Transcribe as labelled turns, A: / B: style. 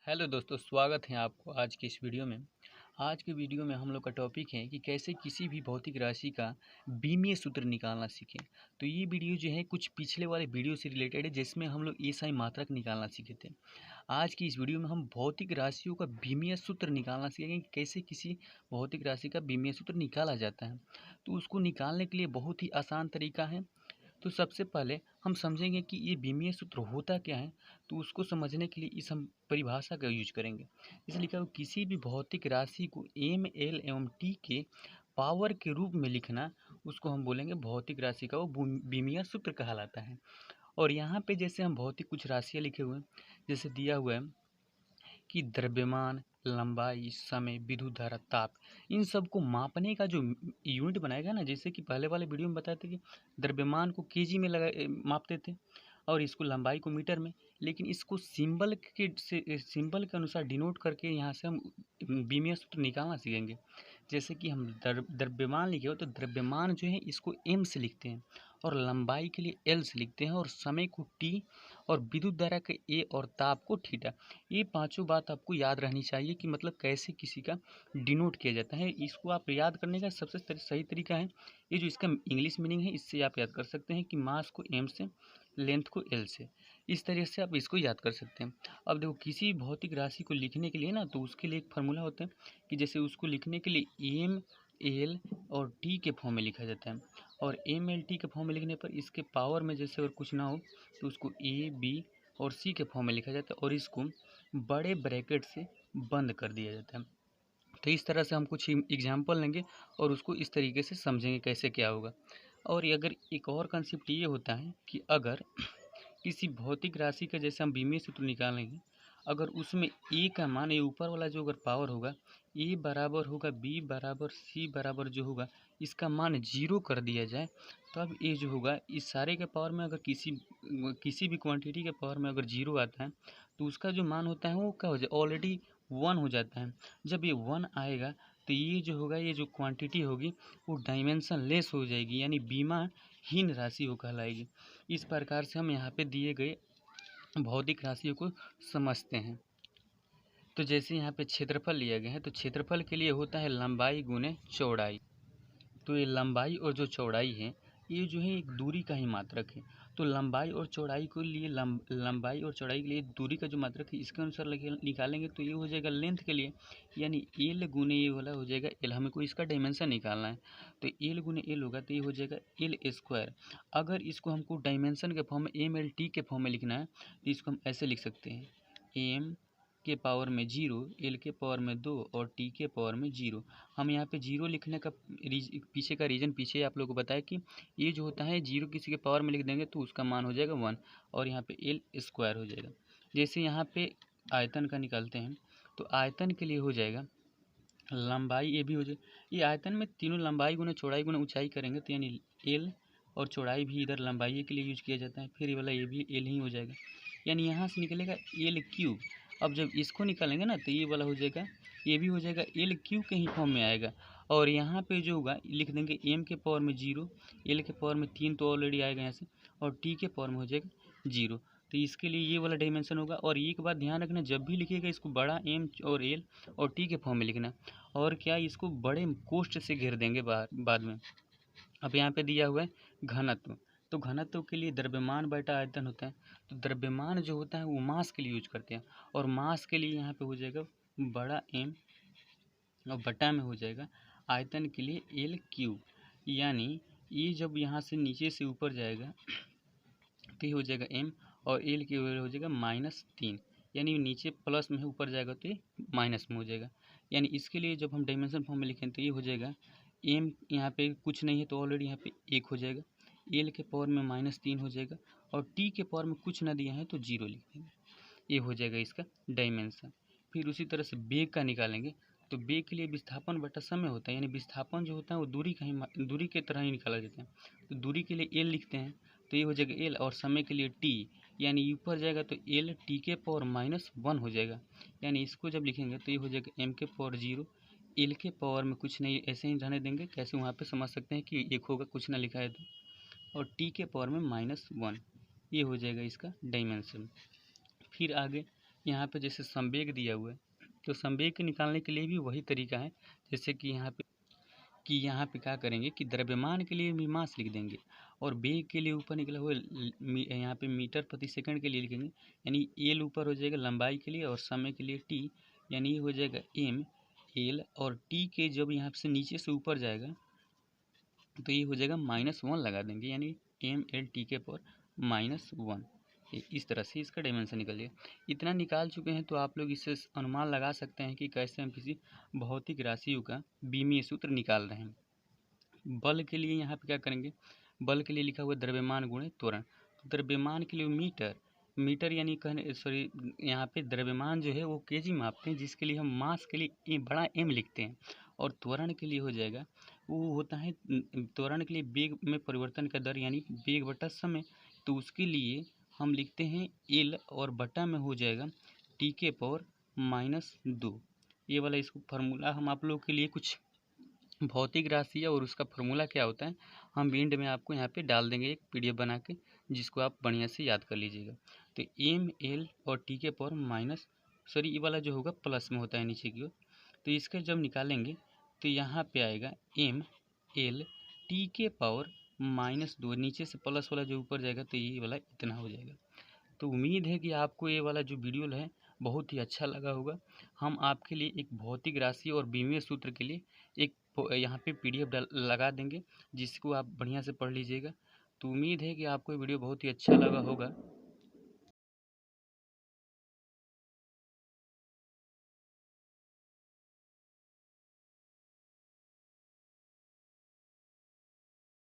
A: Hello दोस्तों, स्वागत है आपको आज की इस वीडियो में। आज के वीडियो में हम लोग का टॉपिक है कि कैसे किसी भी भौतिक राशि का बीमीय सूत्र निकालना सीखें। तो ये वीडियो जो है कुछ पिछले वाले वीडियो से रिलेटेड है, जिसमें हम लोग एसआई मात्रक निकालना सीखे थे। आज की इस वीडियो में हम भौतिक राशियों का बीमीय सूत्र निकालना सीखेंगे कि कैसे किसी भौतिक राशि का बीमीय सूत्र निकाला जाता है। तो उसको निकालने के लिए बहुत ही आसान तरीका है। तो सबसे पहले हम समझेंगे कि ये बीमीय सूत्र होता क्या है। तो उसको समझने के लिए इस हम परिभाषा का यूज करेंगे। जैसे लिखा हो, किसी भी भौतिक राशि को एम एल एवं टी के पावर के रूप में लिखना, उसको हम बोलेंगे भौतिक राशि का वो बीमीय सूत्र कहलाता है। और यहाँ पे जैसे हम भौतिक कुछ राशियाँ लिखे हुए हैं, जैसे दिया हुआ है कि द्रव्यमान, लंबाई, समय, विद्युत धारा, ताप, इन सब को मापने का जो यूनिट बनाएगा ना, जैसे कि पहले वाले वीडियो में बताए थे कि द्रव्यमान को केजी में मापते थे और इसको लंबाई को मीटर में। लेकिन इसको सिंबल के अनुसार डिनोट करके यहाँ से हम बीमीय सूत्र निकालना सीखेंगे। जैसे कि हम द्रव्यमान लिखे हो तो द्रव्यमान जो है इसको एम से लिखते हैं, और लंबाई के लिए एल से लिखते हैं, और समय को टी, और विद्युत धारा के ए, और ताप को थीटा। ये पांचों बात आपको याद रहनी चाहिए कि मतलब कैसे किसी का डिनोट किया जाता है। इसको आप याद करने का सबसे सही तरीका है, ये जो इसका इंग्लिश मीनिंग है, इससे आप याद कर सकते हैं कि मास को एम से, लेंथ को एल से। इस तरह से आप इसको याद कर सकते हैं। अब देखो, किसी भौतिक राशि को लिखने के लिए ना, तो उसके लिए एक फार्मूला होता है कि जैसे उसको लिखने के लिए एम एल और टी के फॉर्म में लिखा जाता है। और एम एल टी के फॉर्म में लिखने पर इसके पावर में जैसे अगर कुछ ना हो तो उसको ए बी और सी के फॉर्म में लिखा जाता है, और इसको बड़े ब्रैकेट से बंद कर दिया जाता है। तो इस तरह से हम कुछ एग्जाम्पल लेंगे और उसको इस तरीके से समझेंगे कैसे क्या होगा। और अगर एक और कंसेप्ट ये होता है कि अगर किसी भौतिक राशि का जैसे हम बीमीय सूत्र निकालेंगे, अगर उसमें ए का मान, ये ऊपर वाला जो अगर पावर होगा, ए बराबर होगा बी बराबर सी बराबर जो होगा, इसका मान 0 कर दिया जाए, तब ये जो होगा इस सारे के पावर में अगर किसी भी क्वांटिटी के पावर में अगर 0 आता है, तो उसका जो मान होता है वो क्या हो जाए, ऑलरेडी 1 हो जाता है। जब ये 1 आएगा तो ये जो होगा, ये जो क्वांटिटी होगी वो डायमेंशन लेस हो जाएगी, यानी बीमा हीन राशि वो कहलाएगी। इस प्रकार से हम यहाँ पे दिए गए भौतिक राशियों को समझते हैं। तो जैसे यहाँ पे क्षेत्रफल लिया गया है, तो क्षेत्रफल के लिए होता है लंबाई गुने चौड़ाई। तो ये लंबाई और जो चौड़ाई है, ये जो है एक दूरी का ही मात्रक है। तो लंबाई और चौड़ाई के लिए लंबाई और चौड़ाई के लिए दूरी का जो मात्रक है, इसके अनुसार निकालेंगे तो ये हो जाएगा लेंथ के लिए, यानी एल गुने ये वाला हो जाएगा एल। हमें को इसका डायमेंशन निकालना है, तो एल गुने एल होगा तो ये हो जाएगा एल स्क्वायर। अगर इसको हमको डायमेंशन के फॉर्म में एम एल टी के फॉर्म में लिखना है, तो इसको हम ऐसे लिख सकते हैं, एम के पावर में 0, एल के पावर में 2 और टी के पावर में 0। हम यहाँ पे 0 लिखने का पीछे का रीज़न पीछे आप लोगों को बताया कि ये जो होता है 0 किसी के पावर में लिख देंगे तो उसका मान हो जाएगा 1, और यहाँ पे एल स्क्वायर हो जाएगा। जैसे यहाँ पे आयतन का निकालते हैं, तो आयतन के लिए हो जाएगा लंबाई ये भी हो जाए, ये आयतन में तीनों लंबाई गुना चौड़ाई गुना ऊंचाई करेंगे, तो यानी एल और चौड़ाई भी इधर लंबाई के लिए यूज किया जाता है, फिर ये वाला ये भी एल ही हो जाएगा, यानी यहाँ से निकलेगा एल क्यूब। अब जब इसको निकालेंगे ना, तो ये वाला हो जाएगा, ये भी हो जाएगा एल क्यूब के ही फॉर्म में आएगा। और यहाँ पे जो होगा लिख देंगे एम के पावर में 0, एल के पावर में 3 तो ऑलरेडी आएगा यहाँ से, और टी के पावर में हो जाएगा 0। तो इसके लिए ये वाला डायमेंशन होगा। और एक बात ध्यान रखना, जब भी लिखिएगा इसको बड़ा एम और एल और टी के फॉर्म में लिखना, और क्या इसको बड़े कोष्ठ से घेर देंगे बाद में। अब यहाँ पे दिया हुआ है घनत्व, तो घनत्व के लिए द्रव्यमान बटा आयतन होता है, तो द्रव्यमान जो होता है वो मास के लिए यूज करते हैं, और मास के लिए यहाँ पे हो जाएगा बड़ा एम, और बटा में हो जाएगा आयतन के लिए एल क्यूब। यानी ये जब यहाँ से नीचे से ऊपर जाएगा तो ये हो जाएगा एम, और एल की वैल्यू हो जाएगा -3, यानी नीचे प्लस में है, ऊपर जाएगा तो ये माइनस में हो जाएगा। यानी इसके लिए जब हम डायमेंशन फॉर्म में लिखें तो ये हो जाएगा एम, यहाँ पे कुछ नहीं है तो ऑलरेडी यहाँ पे 1 हो जाएगा, एल के पावर में -3 हो जाएगा, और टी के पावर में कुछ ना दिया है तो 0 लिख देंगे। ये हो जाएगा इसका डायमेंशन। फिर उसी तरह से बेग का निकालेंगे, तो बेग के लिए विस्थापन बटा समय होता है, यानी विस्थापन जो होता है वो दूरी के तरह ही निकाला जाता है। तो दूरी के लिए एल लिखते हैं, तो ये हो जाएगा एल, और समय के लिए टी, यानी ऊपर जाएगा तो एल टी के पावर -1 हो जाएगा। यानी इसको जब लिखेंगे तो ये हो जाएगा एम के पावर 0, एल के पावर में कुछ नहीं, ऐसे ही रहने देंगे, कैसे वहाँ पे समझ सकते हैं कि एक होगा कुछ ना लिखा है तो, और टी के पावर में -1, ये हो जाएगा इसका डायमेंशन। फिर आगे यहाँ पे जैसे संवेग दिया हुआ है, तो संवेग के निकालने के लिए भी वही तरीका है। जैसे कि यहाँ पे क्या करेंगे कि द्रव्यमान के लिए भी मास लिख देंगे, और वेग के लिए ऊपर निकला हुआ यहाँ पे मीटर प्रति सेकंड के लिए लिखेंगे। यानी एल ऊपर हो जाएगा लंबाई के लिए, और समय के लिए टी, यानी ये हो जाएगा एम एल, और टी के जब यहाँ से नीचे से ऊपर जाएगा तो ये हो जाएगा -1 लगा देंगे, यानी एम एल टी के पावर -1। इस तरह से इसका डायमेंशन निकल गया। इतना निकाल चुके हैं तो आप लोग इससे अनुमान लगा सकते हैं कि कैसे हम किसी भौतिक राशियों का बीमीय सूत्र निकाल रहे हैं। बल के लिए यहाँ पे क्या करेंगे, बल के लिए लिखा हुआ द्रव्यमान गुणे त्वरण। तो द्रव्यमान के लिए मीटर यानी कहने सॉरी, यहाँ पे द्रव्यमान जो है वो केजी मापते हैं, जिसके लिए हम मास के लिए बड़ा एम लिखते हैं। और त्वरण के लिए हो जाएगा, वो होता है त्वरण के लिए वेग में परिवर्तन का दर, यानी वेग बटा समय। तो उसके लिए हम लिखते हैं एल, और बटा में हो जाएगा टी के पावर -2। ये वाला इसको फार्मूला हम आप लोग के लिए कुछ भौतिक राशि है और उसका फार्मूला क्या होता है हम एंड में आपको यहाँ पे डाल देंगे एक पीडीएफ बना के, जिसको आप बढ़िया से याद कर लीजिएगा। तो एम एल और टी के पावर ये वाला जो होगा प्लस में होता है नीचे की ओर। तो इसका जब निकालेंगे तो यहाँ पे आएगा एम एल टी के पावर -2, नीचे से प्लस वाला जो ऊपर जाएगा तो ये वाला इतना हो जाएगा। तो उम्मीद है कि आपको ये वाला जो वीडियो है बहुत ही अच्छा लगा होगा। हम आपके लिए एक भौतिक राशि और बीमीय सूत्र के लिए एक यहाँ पे पीडीएफ लगा देंगे, जिसको आप बढ़िया से पढ़ लीजिएगा। तो उम्मीद है कि आपको ये वीडियो बहुत ही अच्छा लगा होगा।